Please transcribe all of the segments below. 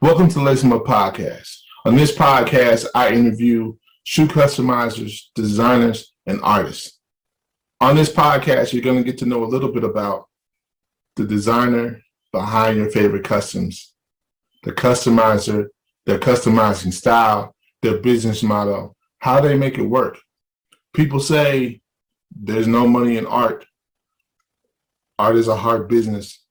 Welcome to Lace 'em Up Podcast. On this podcast, I interview shoe customizers, designers, and artists. On this podcast, you're going to get to know a little bit about the designer behind your favorite customs, the customizer, their customizing style, their business model, how they make it work. People say there's no money in art. Art is a hard business.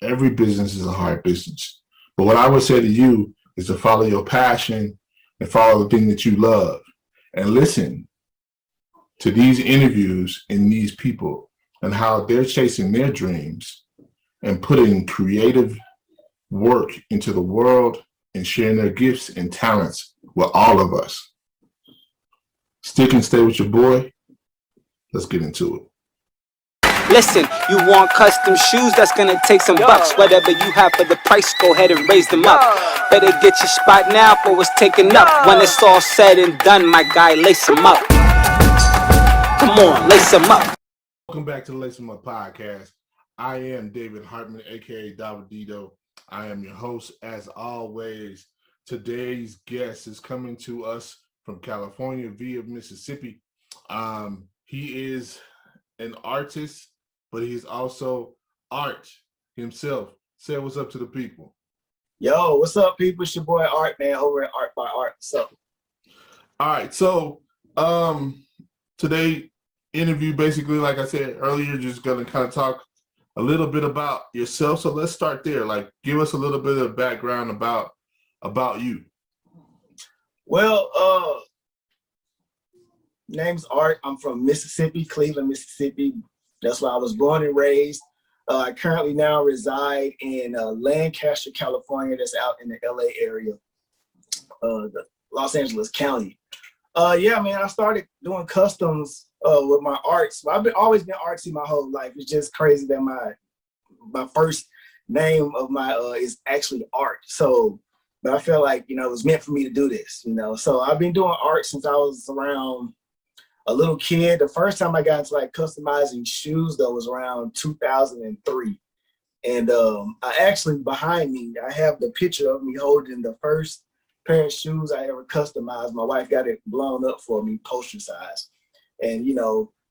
Every business is a hard business. But what I would say to you is to follow your passion and follow the thing that you love and listen to these interviews and these people and how they're chasing their dreams and putting creative work into the world and sharing their gifts and talents with all of us. Stick and stay with your boy. Let's get into it. Listen, you want custom shoes, that's gonna take some bucks. Whatever you have for the price, go ahead and raise them up. Better get your spot now for it's taken up. When it's all said and done, my guy, lace them up. Come on, lace them up. Welcome back to the Lace 'em Up Podcast. I am David Hartman, aka Davidedo. I am your host as always. Today's guest is coming to us from California via Mississippi. He is an artist, but he's also art himself. Say what's up to the people. Yo, what's up, people? It's your boy Art, man, over at Art.byart. What's up? All right, so today interview, basically, like I said earlier, just gonna kind of talk a little bit about yourself. So let's start there. Like, give us a little bit of background about you. Well, name's Art. I'm from Mississippi, Cleveland, Mississippi. That's where I was born and raised. I currently now reside in Lancaster, California. That's out in the LA area, the Los Angeles County. Yeah, man, I started doing customs with my arts. I've always been artsy my whole life. It's just crazy that my first name of my is actually Art. So, but I feel like, it was meant for me to do this, So I've been doing art since I was around a little kid. The first time I got into like customizing shoes though was around 2003. And I actually, behind me, I have the picture of me holding the first pair of shoes I ever customized. My wife got it blown up for me, poster size. And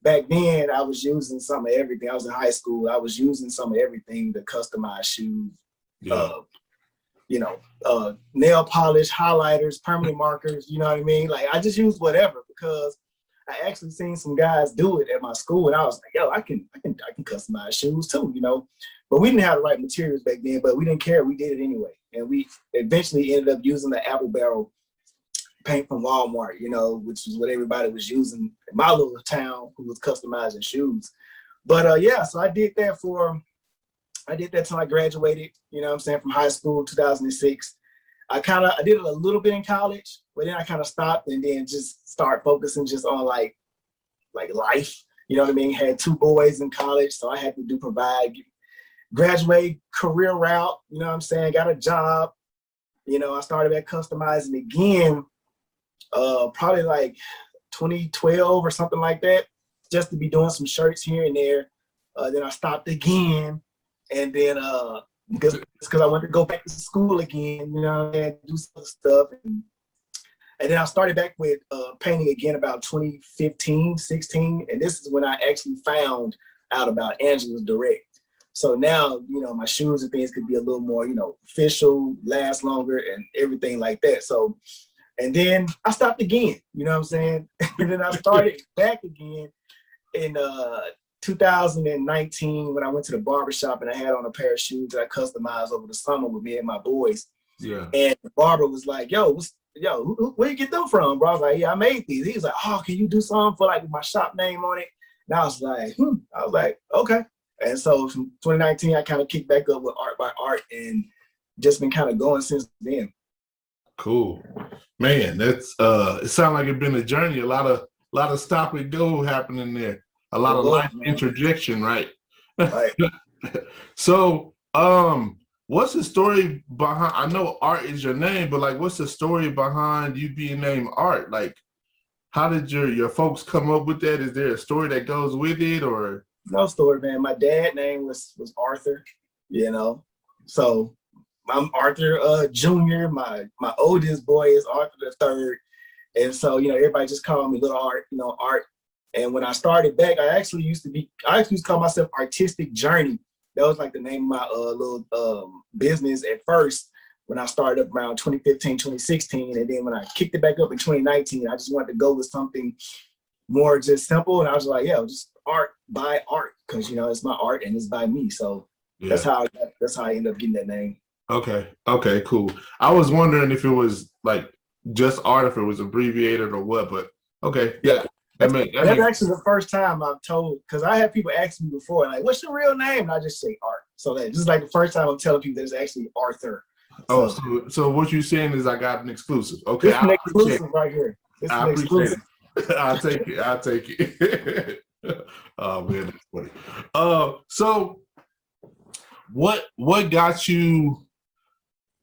back then I was using some of everything. I was in high school. I was using some of everything to customize shoes. Yeah. Nail polish, highlighters, permanent markers, you know what I mean? Like, I just used whatever because I actually seen some guys do it at my school, and I was like, yo, I can customize shoes too, But we didn't have the right materials back then, but we didn't care. We did it anyway. And we eventually ended up using the apple barrel paint from Walmart, which is what everybody was using in my little town who was customizing shoes. But yeah, so I did that till I graduated, from high school, 2006. I did it a little bit in college, but then I kind of stopped and then just started focusing just on like life, Had 2 boys in college, so I had to provide, graduate, career route, got a job. I started back customizing again, probably like 2012 or something like that, just to be doing some shirts here and there. Then I stopped again, and then because I wanted to go back to school again, and do some stuff. And then I started back with painting again about 2015, 16. And this is when I actually found out about Angela's Direct. So now, my shoes and things could be a little more, official, last longer and everything like that. So, and then I stopped again, And then I started back again in 2019 when I went to the barbershop and I had on a pair of shoes that I customized over the summer with me and my boys. Yeah. And the barber was like, yo, where you get them from, bro? I was like, yeah, I made these. He was like, oh, can you do something for like my shop name on it? And I was like, okay. And so from 2019, I kind of kicked back up with Art.byart and just been kind of going since then. Cool. Man, that's it sounds like it's been a journey. A lot of stop and go happening there. A lot of life interjection, right? Right. So, what's the story behind? I know Art is your name, but like, what's the story behind you being named Art? Like, how did your folks come up with that? Is there a story that goes with it, or? No story, man. My dad's name was Arthur, So I'm Arthur Jr. My oldest boy is Arthur the third. And so, everybody just called me Little Art, Art. And when I started back, I actually used to call myself Artistic Journey. That was like the name of my little business at first when I started up around 2015, 2016. And then when I kicked it back up in 2019, I just wanted to go with something more just simple. And I was like, yeah, just art by art, because, it's my art and it's by me. So that's how I ended up getting that name. Okay, cool. I was wondering if it was like just art, if it was abbreviated or what, but okay, yeah. That's actually the first time I've told, because I had people ask me before, like, what's your real name? And I just say Art. So this is like the first time I'm telling people that it's actually Arthur. So what you're saying is I got an exclusive. Okay, this is an exclusive right here. This is an exclusive. I'll take it. Oh man, that's funny. So what got you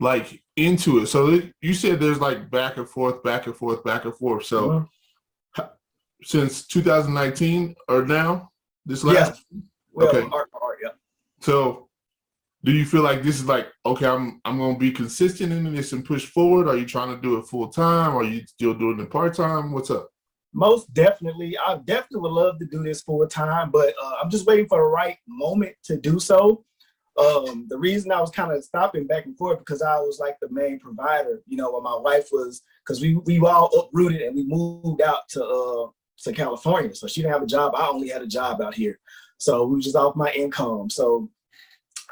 like into it? So you said there's like back and forth. So since 2019 or now, this last? Yeah. Well, okay. Art, yeah. So do you feel like this is like, okay, I'm gonna be consistent in this and push forward? Are you trying to do it full time? Are you still doing it part time? What's up? Most definitely. I definitely would love to do this full time, but I'm just waiting for the right moment to do so. The reason I was kind of stopping back and forth because I was like the main provider, while my wife was, because we all uprooted and we moved out to California. So she didn't have a job. I only had a job out here. So we were just off my income. So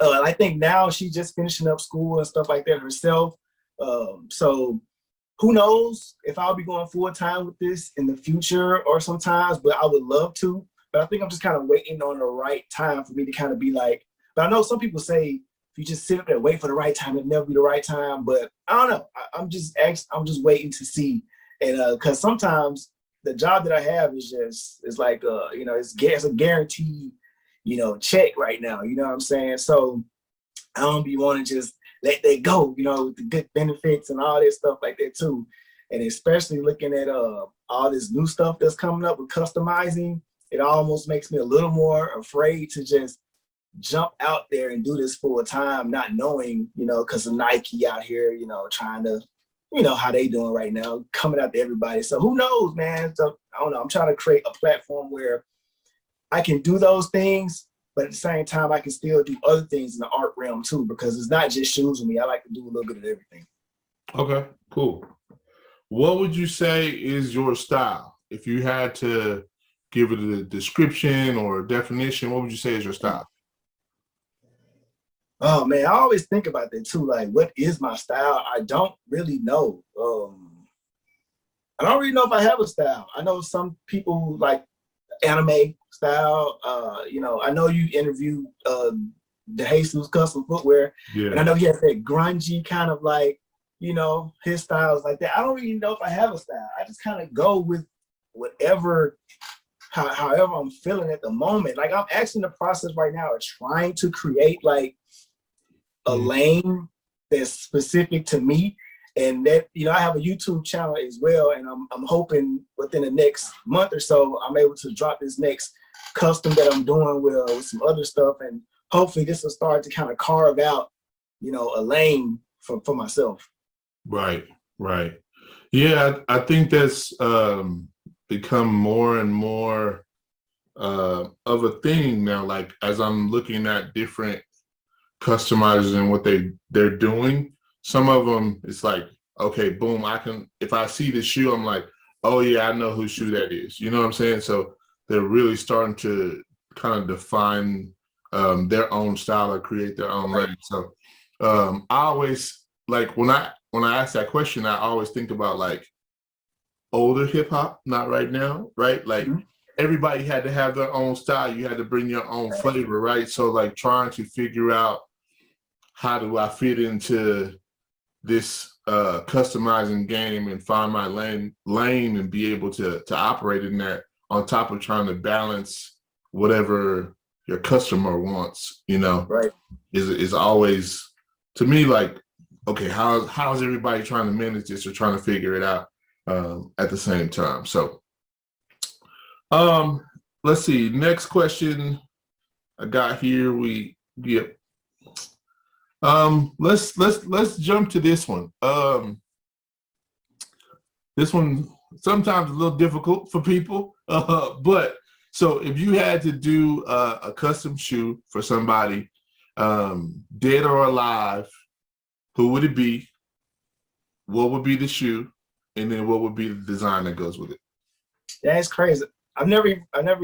I think now she's just finishing up school and stuff like that herself. So who knows if I'll be going full time with this in the future or sometimes, but I would love to. But I think I'm just kind of waiting on the right time for me to kind of be like, but I know some people say if you just sit up there and wait for the right time, it'll never be the right time. But I don't know. I'm just waiting to see. And because sometimes the job that I have is like it's a guaranteed, check right now. You know what I'm saying? So I don't be wanting to just let that go, with the good benefits and all that stuff like that too. And especially looking at all this new stuff that's coming up with customizing, it almost makes me a little more afraid to just jump out there and do this full time, not knowing, because of Nike out here, trying to, how they doing right now, coming out to everybody. So who knows, man? So I don't know. I'm trying to create a platform where I can do those things, but at the same time, I can still do other things in the art realm too, because it's not just shoes with me. I like to do a little bit of everything. Okay, cool. What would you say is your style? If you had to give it a description or a definition, what would you say is your style? Oh man, I always think about that too. Like, what is my style? I don't really know. I don't really know if I have a style. I know some people like anime style. I know you interviewed the Jesus Custom Footwear, and I know he has that grungy kind of like, his style is like that. I don't really know if I have a style. I just kind of go with whatever, however I'm feeling at the moment. Like I'm actually in the process right now of trying to create like a lane that's specific to me, and that I have a YouTube channel as well, and I'm hoping within the next month or so I'm able to drop this next custom that I'm doing with some other stuff, and hopefully this will start to kind of carve out a lane for myself. Right. Yeah, I think that's become more and more of a thing now. Like as I'm looking at different customizers and what they're doing, some of them it's like, okay, boom, if I see the shoe, I'm like, oh yeah, I know whose shoe that is. You know what I'm saying? So they're really starting to kind of define their own style or create their own lane. So I always like when I ask that question, I always think about like older hip hop, not right now, right? Like everybody had to have their own style. You had to bring your own flavor, right? So like trying to figure out how do I fit into this customizing game and find my lane and be able to operate in that, on top of trying to balance whatever your customer wants, right, is always, to me, like, okay, how's everybody trying to manage this or trying to figure it out at the same time? So let's see, next question I got here, Let's jump to this one. This one sometimes a little difficult for people, but so if you had to do a custom shoe for somebody, dead or alive, who would it be? What would be the shoe? And then what would be the design that goes with it? That's crazy. I never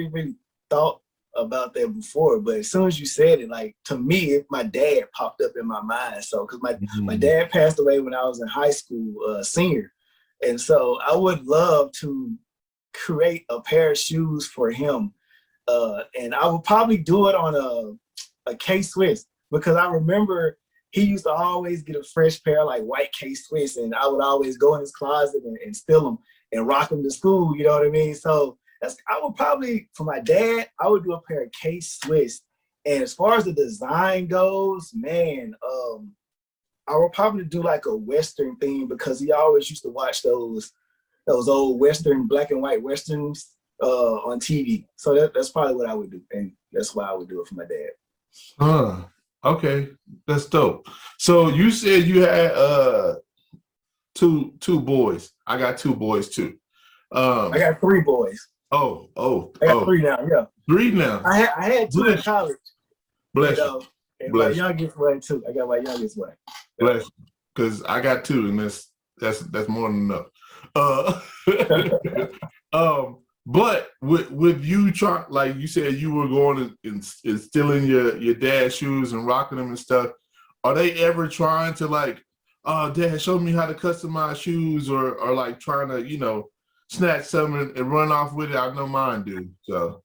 even thought about that before, but as soon as you said it, like to me, my dad popped up in my mind. So, because my dad passed away when I was in high school, senior, and so I would love to create a pair of shoes for him, and I would probably do it on a K-Swiss, because I remember he used to always get a fresh pair of like white K-Swiss, and I would always go in his closet and steal them and rock them to school. You know what I mean? So I would probably, for my dad, I would do a pair of K-Swiss. And as far as the design goes, man, I would probably do like a Western theme, because he always used to watch those old Western, black and white Westerns on TV. So that's probably what I would do. And that's why I would do it for my dad. Okay, that's dope. So you said you had two boys. I got two boys too. I got three boys. I got three now. Yeah, three now. I had two in college. Bless you. And my youngest one too. I got my youngest one. Bless you. Because I got two, and that's more than enough. But with you trying, like you said, you were going and stealing your dad's shoes and rocking them and stuff. Are they ever trying to like, oh, Dad, show me how to customize shoes, or like trying to, snatch something and run off with it? I know mine do. So,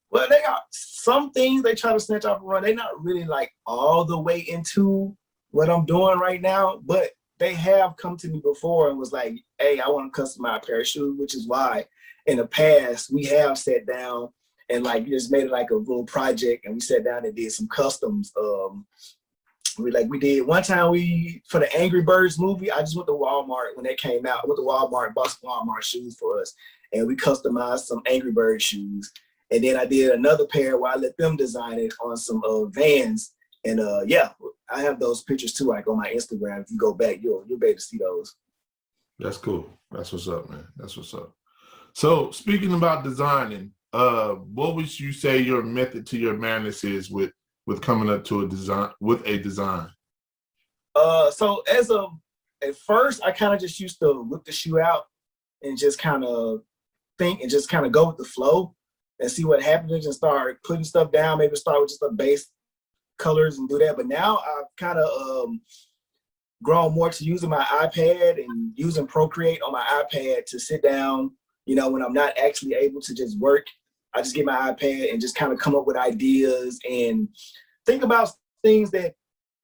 well, they got some things they try to snatch off and run. They're not really like all the way into what I'm doing right now, but they have come to me before and was like, hey, I want to customize a pair of shoes, which is why in the past we have sat down and like just made it like a little project, and we sat down and did some customs. We did one time for the Angry Birds movie. I just went to Walmart when that came out. I went to Walmart, bought some Walmart shoes for us, and we customized some Angry Bird shoes. And then I did another pair where I let them design it on some Vans. And yeah, I have those pictures too, like on my Instagram. If you go back, you'll be able to see those. That's cool. That's what's up, man. That's what's up. So speaking about designing, what would you say your method to your madness is with coming up to a design? So at first, I kind of just used to whip the shoe out and just kind of think and just kind of go with the flow and see what happens, and start putting stuff down. Maybe start with just the base colors and do that. But now I've kind of grown more to using my iPad and using Procreate on my iPad to sit down. When I'm not actually able to just work, I just get my iPad and just kind of come up with ideas and think about things that,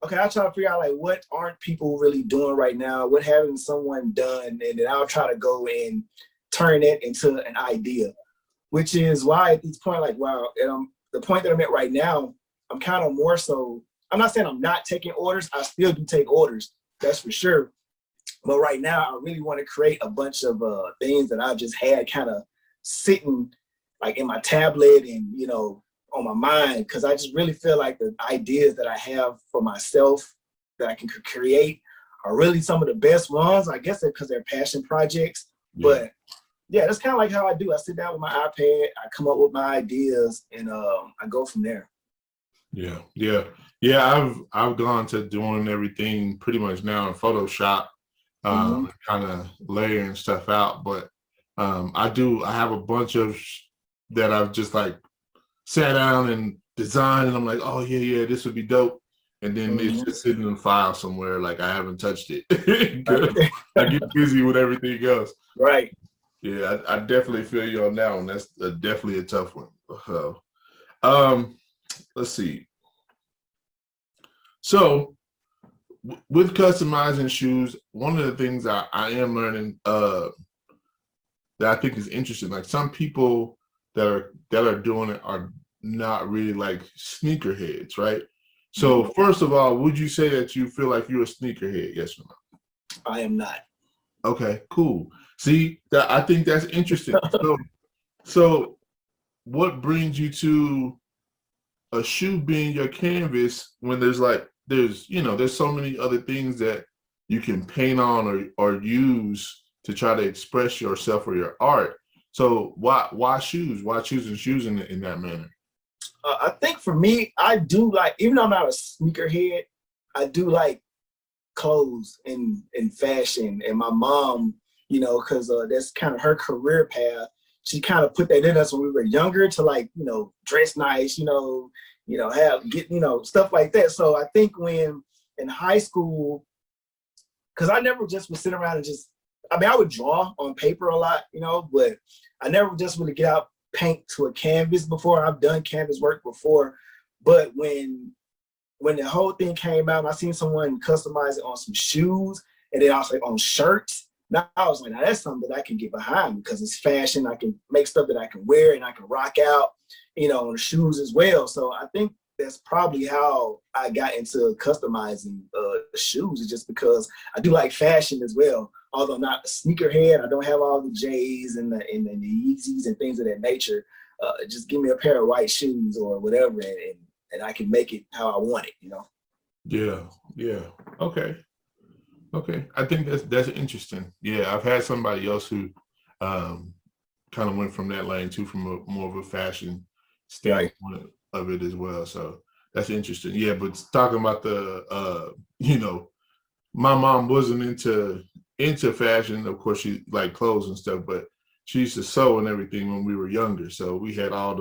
okay, I'll try to figure out like what aren't people really doing right now, what haven't someone done, and then I'll try to go and turn it into an idea, which is why at this point, like, wow, and the point that I'm at right now, I'm kind of more so, I'm not saying I'm not taking orders, I still do take orders, that's for sure. But right now, I really want to create a bunch of things that I just had kind of sitting like in my tablet and, on my mind, because I just really feel like the ideas that I have for myself that I can create are really some of the best ones. I guess because they're passion projects. Yeah. But yeah, that's kind of like how I do. I sit down with my iPad, I come up with my ideas, and I go from there. Yeah. I've gone to doing everything pretty much now in Photoshop. Kind of layering stuff out, but I have a bunch of that I've just like sat down and designed, and I'm like, oh yeah, this would be dope, and then it's just sitting in a file somewhere, like I haven't touched it. I get busy with everything else. Right. Yeah, I definitely feel you on that one. That's definitely a tough one. So, let's see. So, with customizing shoes, one of the things I am learning that I think is interesting, like some people that are doing it are not really like sneakerheads, right? So first of all, would you say that you feel like you're a sneakerhead? Yes or no? I am not. Okay, cool. See, I think that's interesting. So what brings you to a shoe being your canvas when there's like there's there's so many other things that you can paint on or use to try to express yourself or your art. So why shoes? Why choosing shoes in that manner? I think for me, I do like, even though I'm not a sneakerhead, I do like clothes and fashion. And my mom, because that's kind of her career path. She kind of put that in us when we were younger to like, dress nice, stuff like that. So I think when in high school, because I never just would sit around and I would draw on paper a lot, but I never just would get out paint to a canvas before. I've done canvas work before, but when the whole thing came out and I seen someone customize it on some shoes and then also on shirts, now I was like, now that's something that I can get behind because it's fashion. I can make stuff that I can wear and I can rock out, on the shoes as well. So I think that's probably how I got into customizing shoes. It's just because I do like fashion as well. Although I'm not a sneakerhead, I don't have all the J's and the Yeezys and things of that nature. Just give me a pair of white shoes or whatever, and I can make it how I want it, Yeah. Okay. I think that's interesting. Yeah, I've had somebody else who kind of went from that lane too, from more of a fashion standpoint of it as well. So that's interesting. Yeah, but talking about the my mom wasn't into fashion. Of course, she liked clothes and stuff, but she used to sew and everything when we were younger. So we had all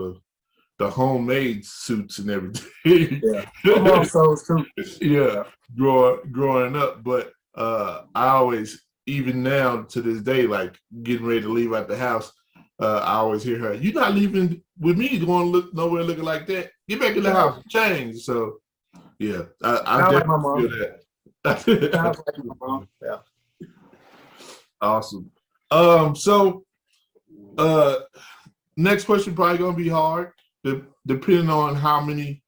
the homemade suits and everything. Yeah, my mom sews too. Yeah, growing up. But I always, even now to this day, like getting ready to leave out the house, I always hear her, "You're not leaving with me, going to look nowhere looking like that. Get back in the house and change." So yeah, I definitely feel that. Sounds like my mom. Yeah. Awesome. So next question probably gonna be hard, depending on how many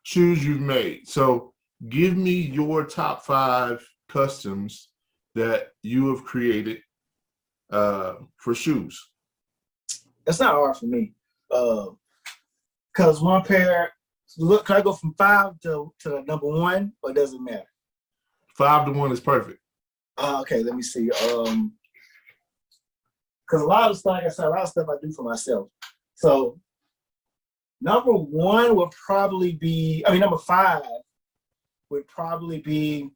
shoes you've made. So give me your top 5 customs that you have created for shoes. It's not hard for me. Cause one pair, look, can I go from 5 to number 1, or does it matter? 5 to 1 is perfect. Okay, let me see. Because a lot of stuff, like I said, a lot of stuff I do for myself. So number 1 would probably be, number 5 would probably be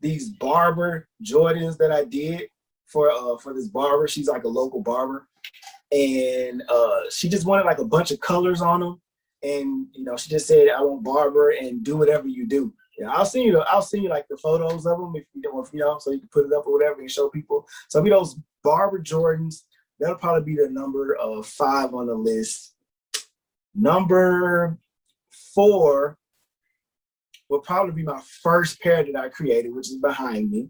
these barber Jordans that I did for this barber. She's like a local barber, and she just wanted like a bunch of colors on them, and she just said, "I want barber and do whatever you do." Yeah, I'll send you like the photos of them if you don't, so you can put it up or whatever and show people. So it'll be those barber Jordans. That'll probably be the number 5 on the list. Number 4 will probably be my first pair that I created, which is behind me.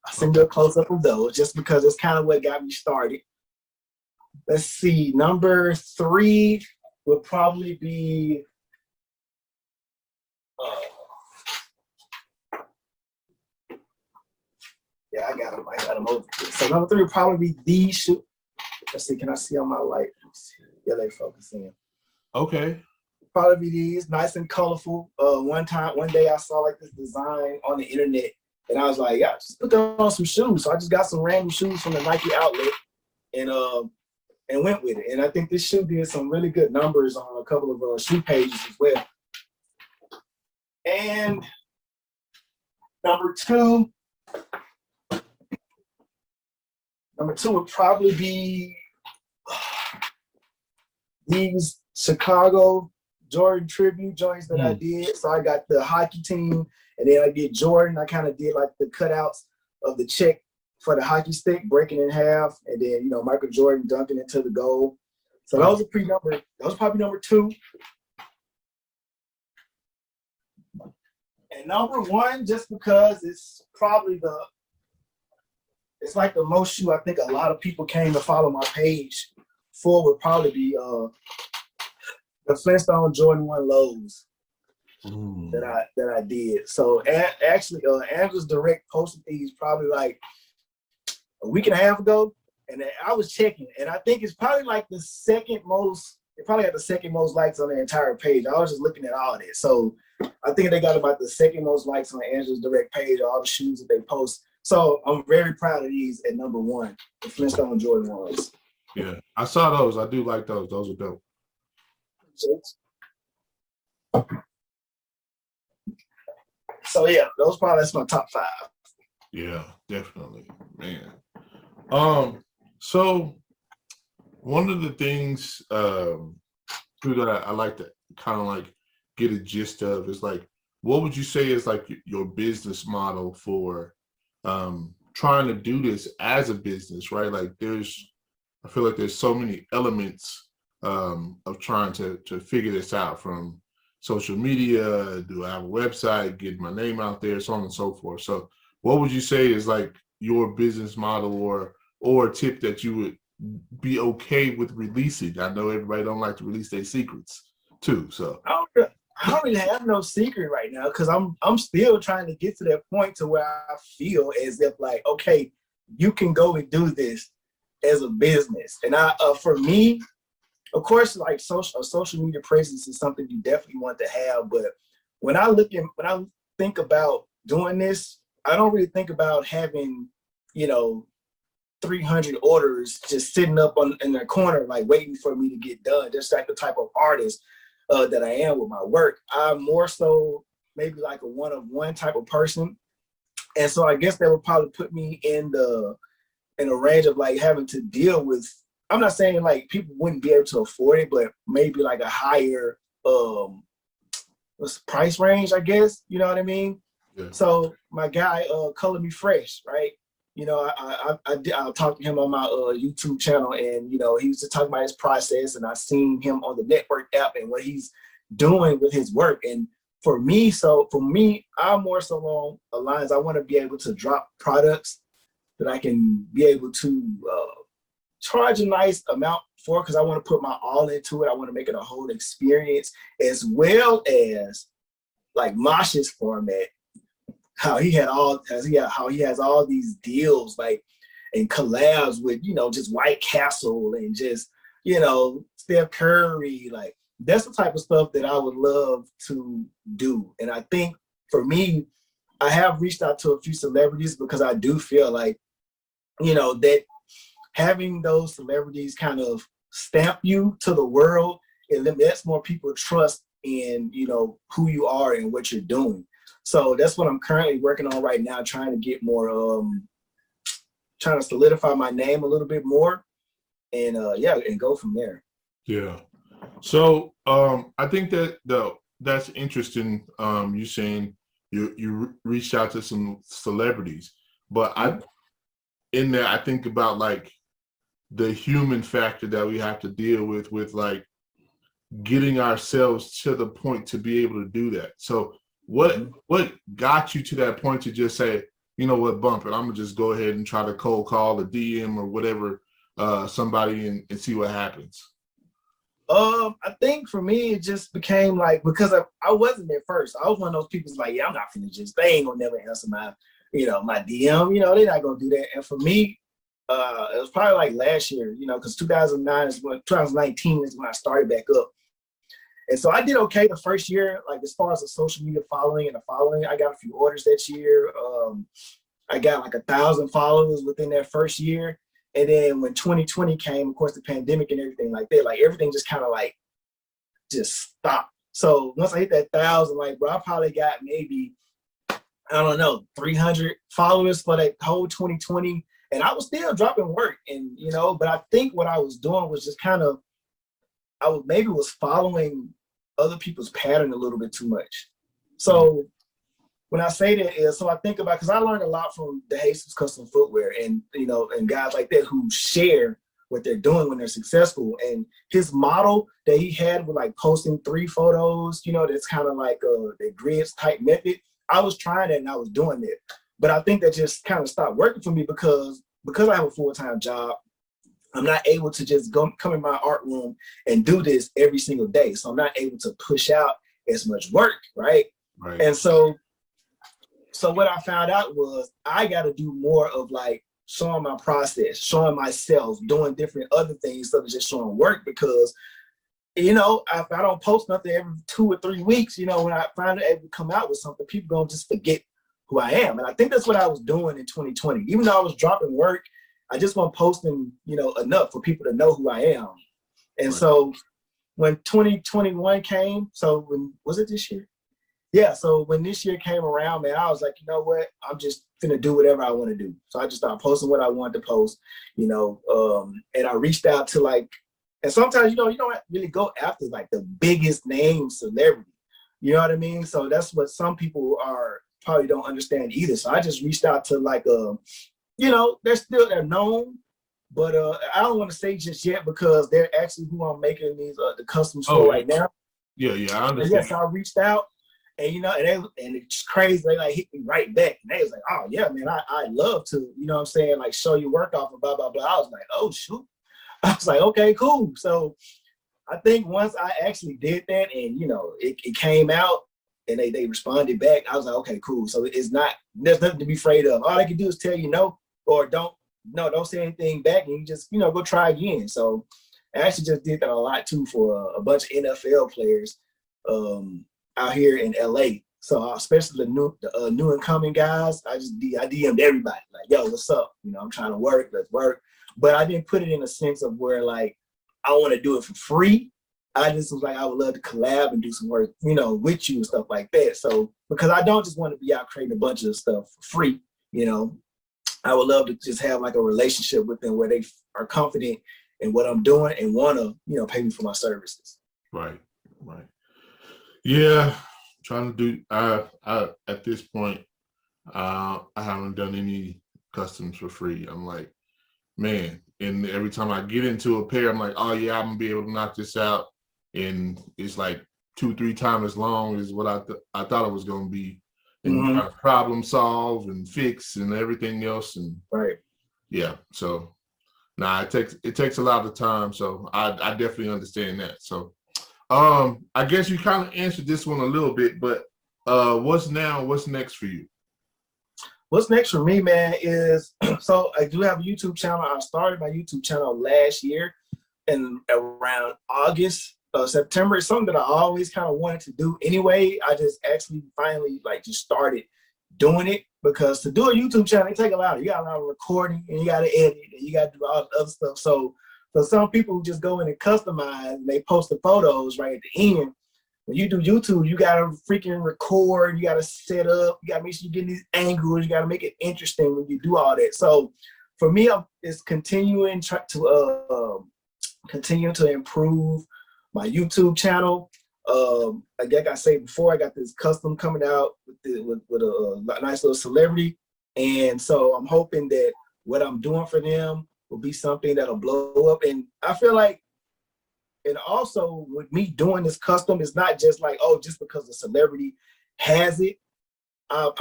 I'll send you a close up of those just because it's kind of what got me started. Let's see. Number 3 will probably be I got them over here. So number 3 would probably be these shoes. Let's see, can I see on my light? Yeah, they focus in. Okay. Probably be these, nice and colorful. One day I saw like this design on the internet, and I was like, yeah, just put them on some shoes. So I just got some random shoes from the Nike outlet, and went with it. And I think this shoe did some really good numbers on a couple of shoe pages as well. And number two would probably be these Chicago Jordan tribute joints that I did. So I got the hockey team, and then I did Jordan. I kind of did like the cutouts of the check for the hockey stick, breaking in half, and then Michael Jordan dunking into the goal. So those are probably number 2. And number 1, just because it's probably it's like the most shoe I think a lot of people came to follow my page for, would probably be the Flintstones Jordan 1 lows that I did. So actually, Andrews Direct posted these probably like a week and a half ago, and I was checking, and I think it's probably like the second most They probably had the second most likes on their entire page. I was just looking at all this. So I think they got about the second most likes on Angela's direct page, all the shoes that they post. So I'm very proud of these at number 1, the Flintstone Jordan ones. Yeah, I saw those. I do like those. Those are dope. So yeah, that's my top 5. Yeah, definitely, man. So one of the things too that I like to kind of like get a gist of is like, what would you say is like your business model for trying to do this as a business, right? Like I feel like there's so many elements of trying to figure this out, from social media, do I have a website, get my name out there, so on and so forth. So what would you say is like your business model or a tip that you would be okay with releasing? I know everybody don't like to release their secrets too. So I don't really have no secret right now, because I'm still trying to get to that point to where I feel as if like, okay, you can go and do this as a business. And for me, of course, like social media presence is something you definitely want to have. But when I think about doing this, I don't really think about having, 300 orders just sitting up in their corner, like waiting for me to get done. Just like the type of artist that I am with my work. I'm more so maybe like a one-of-one type of person. And so I guess that would probably put me in a range of like having to deal with, I'm not saying like people wouldn't be able to afford it, but maybe like a higher price range, I guess, you know what I mean? Yeah. So my guy, Color Me Fresh, right? I talked to him on my YouTube channel, and he used to talk about his process, and I seen him on the network app and what he's doing with his work. And for me, I'm more so along the lines, I want to be able to drop products that I can be able to charge a nice amount for, because I want to put my all into it. I want to make it a whole experience, as well as like Mosh's format. How he has all these deals like and collabs with just White Castle and just Steph Curry. Like that's the type of stuff that I would love to do. And I think for me, I have reached out to a few celebrities, because I do feel like that having those celebrities kind of stamp you to the world, it lets more people trust in who you are and what you're doing. So that's what I'm currently working on right now, trying to get more, trying to solidify my name a little bit more, and and go from there. Yeah. So I think that's interesting. You saying you reached out to some celebrities, but I think about like the human factor that we have to deal with like getting ourselves to the point to be able to do that. So what got you to that point to just say, you know what, bump it, I'm gonna just go ahead and try to cold call a DM or whatever somebody and see what happens? I think for me, it just became like, because I wasn't at first. I was one of those people like, yeah, I'm not finna they ain't gonna never answer my DM, they're not gonna do that. And for me, it was probably like last year, because 2019 is when I started back up. And so I did okay the first year, like as far as the social media following, I got a few orders that year. I got like 1,000 followers within that first year. And then when 2020 came, of course, the pandemic and everything like that, like everything just kind of like just stopped. So once I hit that 1,000, like, bro, I probably got maybe, 300 followers for that whole 2020. And I was still dropping work, and, but I think what I was doing was just kind of, I was following other people's pattern a little bit too much. So when I say that is, so I think about, because I learned a lot from the Jesus Custom Footwear and, and guys like that who share what they're doing when they're successful. And his model that he had with like posting 3 photos, that's kind of like the grids type method. I was trying that and I was doing it. But I think that just kind of stopped working for me because I have a full-time job. I'm not able to just come in my art room and do this every single day. So I'm not able to push out as much work, right? And so what I found out was I got to do more of like showing my process, showing myself, doing different other things instead of just showing work, because you know, if I don't post nothing every 2 or 3 weeks, you know, when I finally able to come out with something, people gonna just forget who I am. And I think that's what I was doing in 2020. Even though I was dropping work, I just wasn't posting, you know, enough for people to know who I am. And so when 2021 came, so when was it this year? Yeah, so when this year came around, man, I was like, you know what? I'm just gonna do whatever I want to do. So I just started posting what I wanted to post, you know, and I reached out to like, and sometimes, you know, you don't really go after like the biggest name celebrity, you know what I mean? So that's what some people are probably don't understand either. So I just reached out to like, you know, they're known, but I don't want to say just yet because they're actually who I'm making these the customs for right now. Yeah, I understand. And yes, I reached out. And you know, and it's crazy. They like hit me right back, and they was like, "Oh yeah, man, I love to, you know what I'm saying, like show your work off and blah blah blah." I was like, "Oh shoot," I was like, "Okay, cool." So I think once I actually did that, and you know, it came out, and they responded back, I was like, "Okay, cool." So there's nothing to be afraid of. All they can do is tell you no or don't say anything back, and you just go try again. So I actually just did that a lot too for a bunch of NFL players. Out here in LA, so especially the new incoming guys, I DM'd everybody like, "Yo, what's up? You know, I'm trying to work. Let's work." But I didn't put it in a sense of where like I want to do it for free. I just was like, I would love to collab and do some work, you know, with you and stuff like that. So because I don't just want to be out creating a bunch of stuff for free, you know, I would love to just have like a relationship with them where they are confident in what I'm doing and want to, you know, pay me for my services. Right. Yeah, trying to do. I at this point, I haven't done any customs for free. I'm like, man, and every time I get into a pair, I'm like, oh yeah, I'm gonna be able to knock this out, and it's like 2-3 times as long as what I thought it was gonna be, and trying to problem solve and fix and everything else, and yeah. So, it takes a lot of time. So I definitely understand that. So. I guess you kind of answered this one a little bit, but what's next for you? What's next for me, man, is so I do have a YouTube channel. I started my YouTube channel last year and around August, September. It's something that I always kind of wanted to do anyway. I just actually finally just started doing it because to do a YouTube channel, it takes a lot. You got a lot of recording and you got to edit and you got to do all the other stuff. So for some people who just go in and customize and they post the photos right at the end, when you do YouTube, you gotta freaking record, you gotta set up, you gotta make sure you get these angles, you gotta make it interesting when you do all that. So for me, it's continuing to improve my YouTube channel. Like I said before, I got this custom coming out with a nice little celebrity, and so I'm hoping that what I'm doing for them will be something that'll blow up. And I feel like, and also with me doing this custom, it's not just like, oh, just because the celebrity has it. I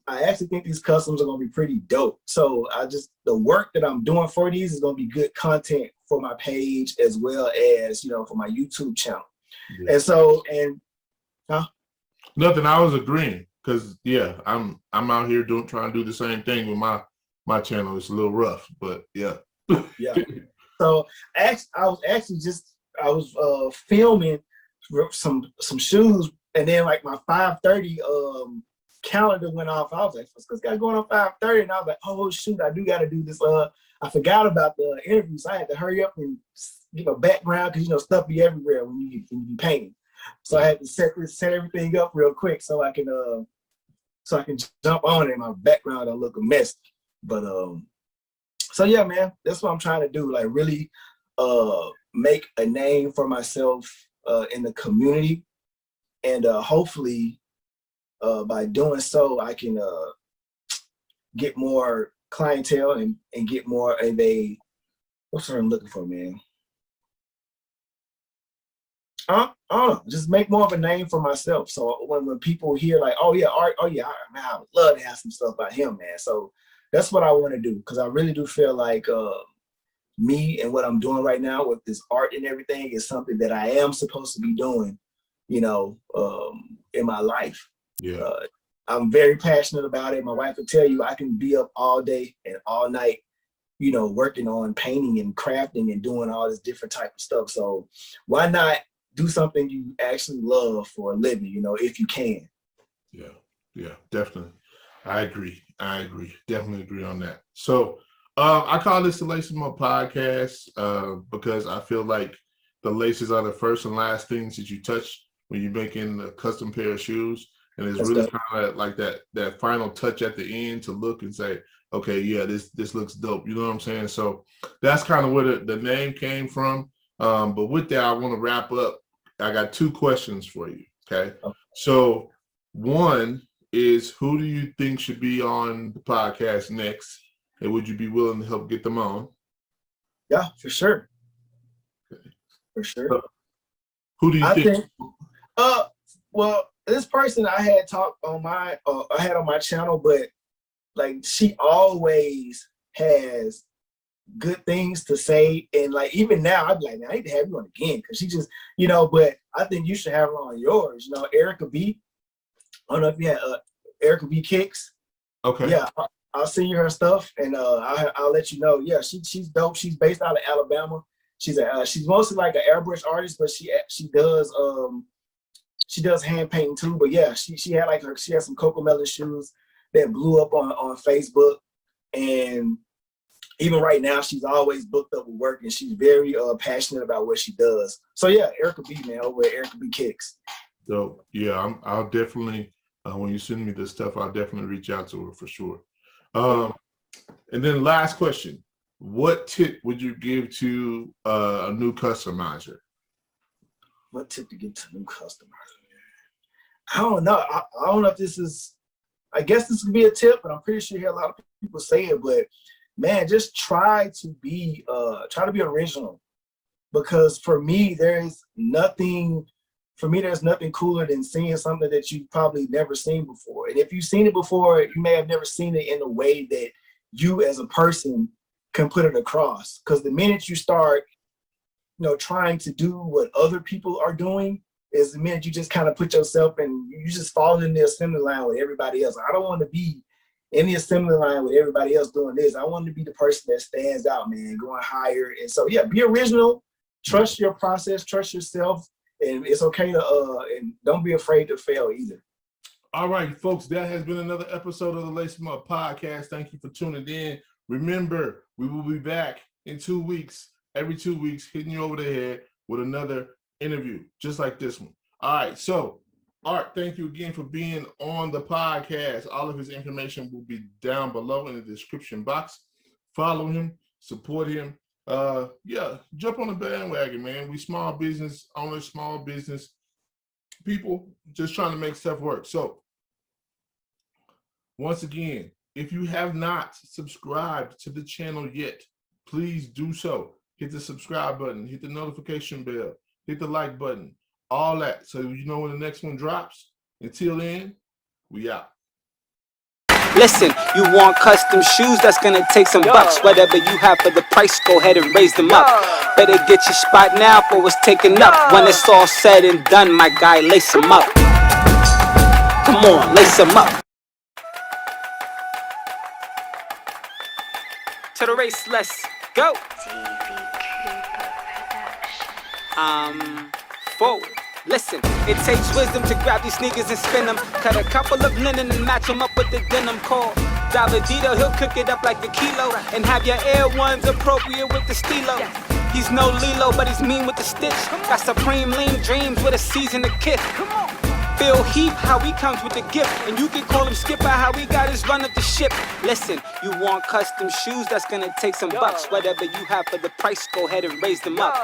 actually think these customs are gonna be pretty dope. So the work that I'm doing for these is gonna be good content for my page as well as, you know, for my YouTube channel. Yeah. And so, nothing, I was agreeing because yeah, I'm out here trying to do the same thing with my channel. It's a little rough, but yeah. Yeah. So I was filming some shoes, and then like my 5:30 calendar went off. I was like, what's this guy going on 5:30? And I was like, oh shoot, I do got to do this. I forgot about the interview, so I had to hurry up and background because stuff be everywhere when you painting. So I had to set everything up real quick so I can jump on it and my background don't look a mess. But so yeah, man, that's what I'm trying to do. Like really make a name for myself in the community, and hopefully by doing so, I can get more clientele and get more of a, what's what I'm looking for, man? I don't know, just make more of a name for myself. So when people hear like, oh yeah, Art, oh yeah, man, I would love to have some stuff about him, man. So that's what I want to do, because I really do feel like me and what I'm doing right now with this art and everything is something that I am supposed to be doing, in my life. Yeah. I'm very passionate about it. My wife will tell you I can be up all day and all night, working on painting and crafting and doing all this different type of stuff. So why not do something you actually love for a living, you know, if you can. Yeah, definitely. I agree. Definitely agree on that. So I call this the Lace Them Up podcast because I feel like the laces are the first and last things that you touch when you're making a custom pair of shoes. And it's really kind of like that final touch at the end to look and say, okay, yeah, this looks dope. You know what I'm saying? So that's kind of where the name came from. But with that, I want to wrap up. I got 2 questions for you. Okay. So one is, who do you think should be on the podcast next? And would you be willing to help get them on? Yeah, for sure. For sure. So, who do you think? Well, this person I had talked on I had on my channel, but like she always has good things to say, and like even now I'd be like, man, I need to have you on again, because she just, you know, but I think you should have her on yours. You know, Erica B. I don't know if you had Erica B Kicks. Okay. Yeah, I'll send you her stuff, and I'll let you know. Yeah, she's dope. She's based out of Alabama. She's mostly like an airbrush artist, but she does hand painting too. But yeah, she had some Coco Melon shoes that blew up on Facebook, and even right now she's always booked up with work, and she's very passionate about what she does. So yeah, Erica B, man, over at Erica B Kicks. So yeah, I'll definitely when you send me this stuff, I'll definitely reach out to her for sure. And then last question: what tip would you give to a new customizer? What tip to give to a new customer? I don't know. I don't know if this is. I guess this could be a tip, but I'm pretty sure you hear a lot of people say it. But man, just try to be original, because for me, there's nothing cooler than seeing something that you've probably never seen before. And if you've seen it before, you may have never seen it in a way that you as a person can put it across. Because the minute you start, you know, trying to do what other people are doing, is the minute you just kind of put yourself and you just fall in the assembly line with everybody else. I don't want to be in the assembly line with everybody else doing this. I want to be the person that stands out, man, going higher. And so, yeah, be original, trust your process, trust yourself, and it's okay to, and don't be afraid to fail either. All right, folks, that has been another episode of the Lace Them Up podcast. Thank you for tuning in. Remember, we will be back in 2 weeks, every 2 weeks, hitting you over the head with another interview, just like this one. All right, so Art, thank you again for being on the podcast. All of his information will be down below in the description box. Follow him, support him. Yeah, jump on the bandwagon, man. We small business owners, small business people just trying to make stuff work. So once again, if you have not subscribed to the channel yet, please do so. Hit the subscribe button, hit the notification bell, hit the like button, all that, so you know when the next one drops. Until then, we out. Listen, you want custom shoes, that's gonna take some bucks. Whatever you have for the price, go ahead and raise them up. Better get your spot now for it's taken up. When it's all said and done, my guy, lace them up. Come on, lace them up. To the race, let's go. Forward. Listen, it takes wisdom to grab these sneakers and spin them. Cut a couple of linen and match them up with the denim called Davidedo. He'll cook it up like a kilo and have your Air Ones appropriate with the stilo. He's no Lilo, but he's mean with the stitch. Got supreme lean dreams with a season to kick. Phil Heath, how he comes with the gift. And you can call him Skipper, how he got his run of the ship. Listen, you want custom shoes, that's gonna take some bucks. Whatever you have for the price, go ahead and raise them up.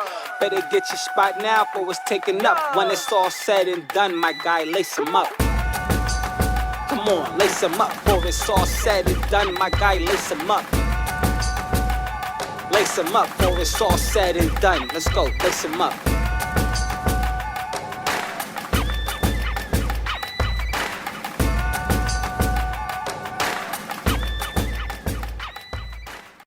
Better get your spot now for it's taken up. When it's all said and done, my guy, lace them up. Come on, lace them up. For it's all said and done, my guy, lace them up. Lace them up, for it's all said and done. Let's go, lace them up.